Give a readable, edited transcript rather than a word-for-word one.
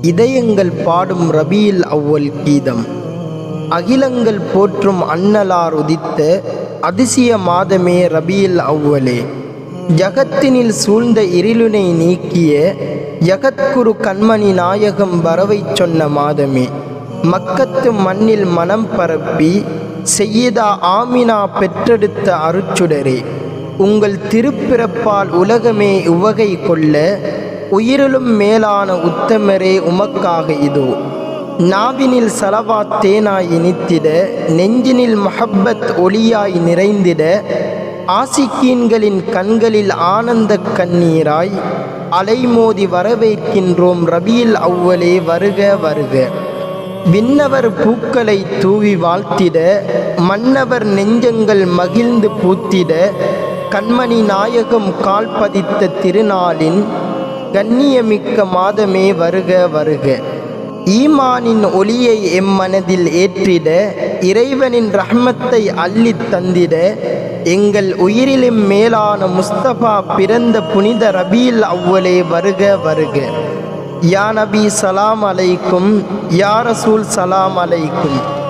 இதயங்கள் பாடும் ரபியுல் அவ்வல் கீதம். அகிலங்கள் போற்றும் அன்னலார் உதித்த அதிசய மாதமே ரபியுல் அவ்வலே. ஜகத்தினில் சூழ்ந்த இருளினை நீக்கிய ஜகத்குரு கண்மணி நாயகம் வரவை சொன்ன மாதமே. மக்கத்து மண்ணில் மனம் பரப்பி செய்யதா ஆமினா பெற்றெடுத்த அருச்சுடரே. உங்கள் திருப்பிறப்பால் உலகமே உவகை கொள்ள உயிரிலும் மேலான உத்தமரே உமக்காக இதோ. நாவினில் சலவாத் தேனாய் இனித்திட, நெஞ்சினில் மஹப்பத் ஒளியாய் நிறைந்திட, ஆசிக்கீன்களின் கண்களில் ஆனந்த கண்ணீராய் அலைமோதி வரவேற்கின்றோம் ரபியுல் அவ்வலே வருக வருக. விண்ணவர் பூக்களை தூவி வாழ்த்திட, மன்னவர் நெஞ்சங்கள் மகிழ்ந்து பூத்திட, கண்மணி நாயகம் கால் பதித்த திருநாளின் கண்ணியமிக்க மாதமே வருக வருக. ஈமானின் ஒளியை எம்மனதில் ஏற்றிட, இறைவனின் ரஹ்மத்தை அள்ளித் தந்திட, எங்கள் உயிரிலும் மேலான முஸ்தபா பிறந்த புனித ரபியுல் அவ்வலே வருக வருக. யா நபி சலாம் அலைக்கும், யா ரசூல் சலாம் அலைக்கும்.